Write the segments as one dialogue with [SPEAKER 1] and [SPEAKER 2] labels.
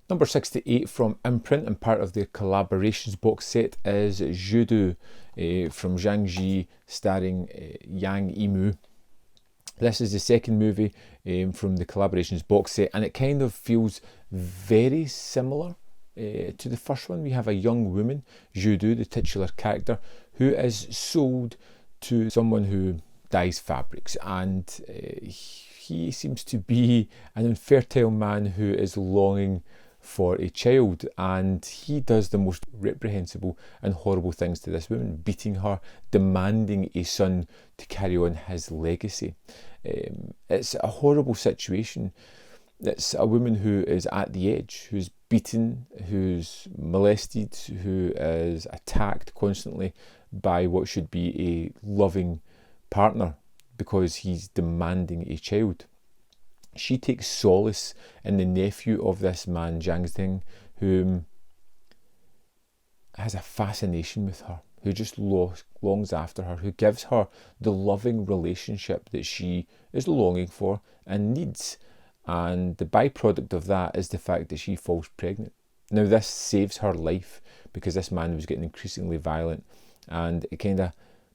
[SPEAKER 1] Number 68 from Imprint and part of their collaborations box set is Ju Dou from Zhang Yimou starring Zhang Yimou. This is the second movie from the collaborations box set, and it kind of feels very similar to the first one. We have a young woman, Ju Dou, the titular character, who is sold to someone who dyes fabrics, and he seems to be an infertile man who is longing for a child, and he does the most reprehensible and horrible things to this woman, beating her, demanding a son to carry on his legacy. It's a horrible situation. It's a woman who is at the edge, who's beaten, who's molested, who is attacked constantly by what should be a loving partner because he's demanding a child. She takes solace in the nephew of this man, Zhang Yimou, who has a fascination with her, who just longs after her, who gives her the loving relationship that she is longing for and needs. And the byproduct of that is the fact that she falls pregnant. Now, this saves her life because this man was getting increasingly violent, and it kind of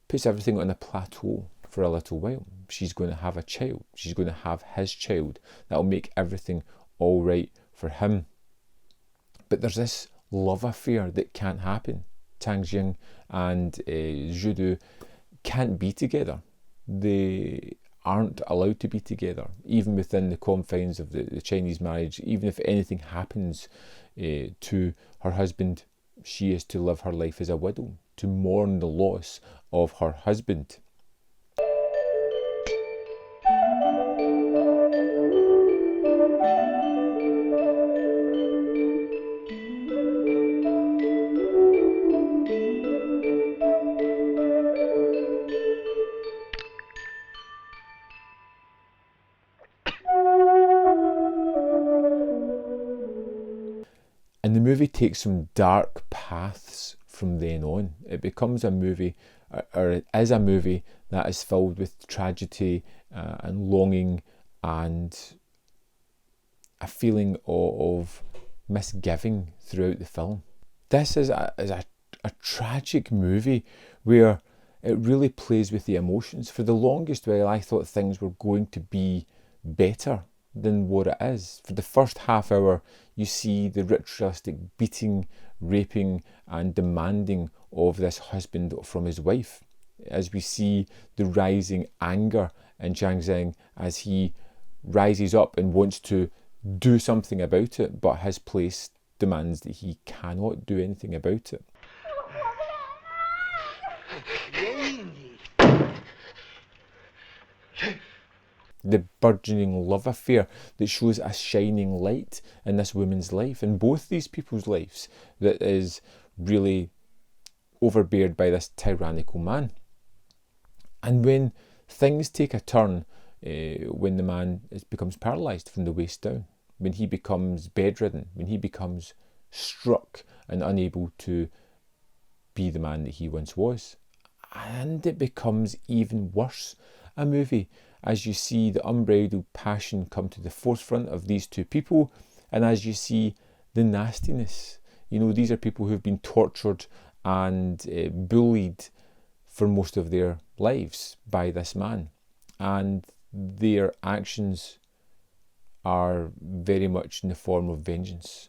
[SPEAKER 1] puts everything on a plateau for a little while. She's going to have a child. She's going to have his child. That'll make everything all right for him. But there's this love affair that can't happen. Tang Jing and Ju Dou can't be together. They aren't allowed to be together, even within the confines of the Chinese marriage. Even if anything happens to her husband, she is to live her life as a widow, to mourn the loss of her husband. And the movie takes some dark paths from then on. It becomes a movie, or it is a movie that is filled with tragedy and longing and a feeling of misgiving throughout the film. This is a tragic movie where it really plays with the emotions. For the longest while, I thought things were going to be better than what it is. For the first half hour, you see the ritualistic beating, raping and demanding of this husband from his wife, as we see the rising anger in Zhang Yimou as he rises up and wants to do something about it, but his place demands that he cannot do anything about it. The burgeoning love affair that shows a shining light in this woman's life, in both these people's lives, that is really overbeared by this tyrannical man. And when things take a turn, when the man becomes paralysed from the waist down, when he becomes bedridden, when he becomes struck and unable to be the man that he once was, and it becomes even worse a movie as you see the unbridled passion come to the forefront of these two people, and as you see the nastiness. You know, these are people who've been tortured and bullied for most of their lives by this man, and their actions are very much in the form of vengeance.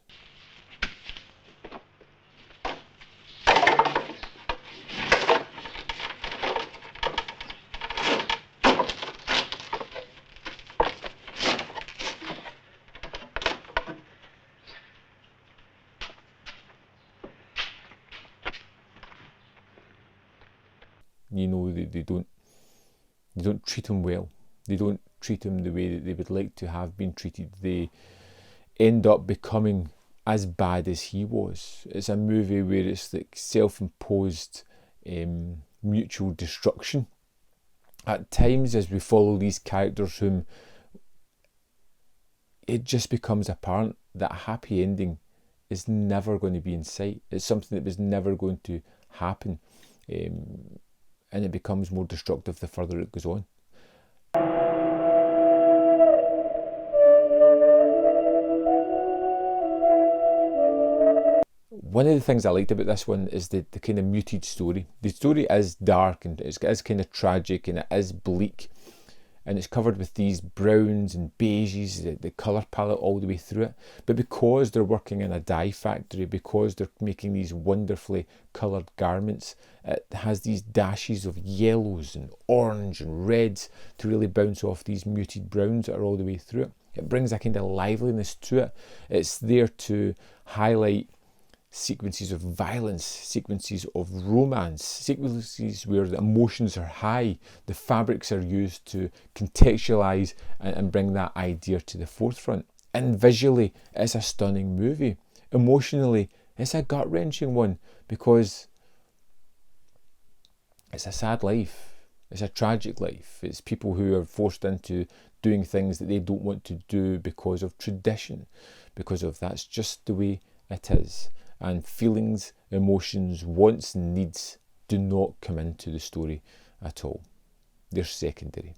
[SPEAKER 1] You know, they don't treat him well. They don't treat him the way that they would like to have been treated. They end up becoming as bad as he was. It's a movie where it's like self-imposed mutual destruction. At times, as we follow these characters whom it just becomes apparent that a happy ending is never going to be in sight. It's something that was never going to happen. And it becomes more destructive the further it goes on. One of the things I liked about this one is the kind of muted story. The story is dark and it is kind of tragic and it is bleak, and it's covered with these browns and beiges, the colour palette all the way through it. But because they're working in a dye factory, because they're making these wonderfully coloured garments, it has these dashes of yellows and orange and reds to really bounce off these muted browns that are all the way through it. It brings a kind of liveliness to it. It's there to highlight sequences of violence, sequences of romance, sequences where the emotions are high. The fabrics are used to contextualise and bring that idea to the forefront. And visually, it's a stunning movie. Emotionally, it's a gut-wrenching one because it's a sad life. It's a tragic life. It's people who are forced into doing things that they don't want to do because of tradition, because of that's just the way it is. And feelings, emotions, wants and needs do not come into the story at all. They're secondary.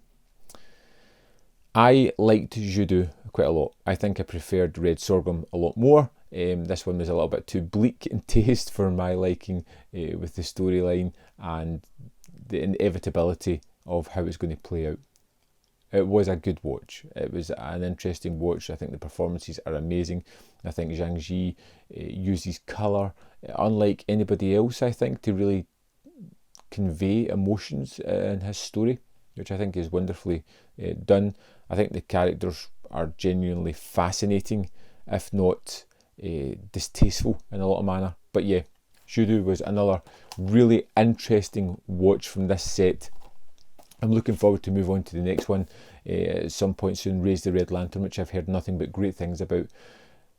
[SPEAKER 1] I liked Ju Dou quite a lot. I think I preferred Red Sorghum a lot more. This one was a little bit too bleak in taste for my liking with the storyline and the inevitability of how it's going to play out. It was a good watch. It was an interesting watch. I think the performances are amazing. I think Zhang Yimou uses colour, unlike anybody else, I think, to really convey emotions in his story, which I think is wonderfully done. I think the characters are genuinely fascinating, if not distasteful in a lot of manner. But yeah, Ju Dou was another really interesting watch from this set. I'm looking forward to move on to the next one at some point soon, Raise the Red Lantern, which I've heard nothing but great things about.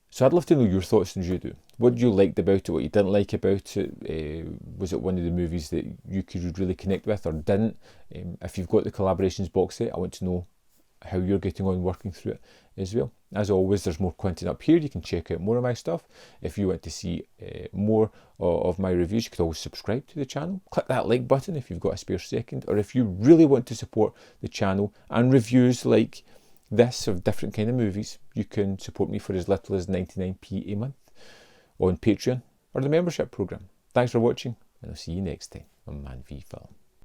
[SPEAKER 1] So I'd love to know your thoughts on Ju Dou. What you liked about it, what you didn't like about it. Was it one of the movies that you could really connect with or didn't? If you've got the collaborations box set, I want to know how you're getting on working through it as well. As always, there's more content up here. You can check out more of my stuff. If you want to see more of my reviews, you could always subscribe to the channel. Click that like button if you've got a spare second, or if you really want to support the channel and reviews like this of different kind of movies, you can support me for as little as 99p a month on Patreon or the membership program. Thanks for watching, and I'll see you next time on Man v Film.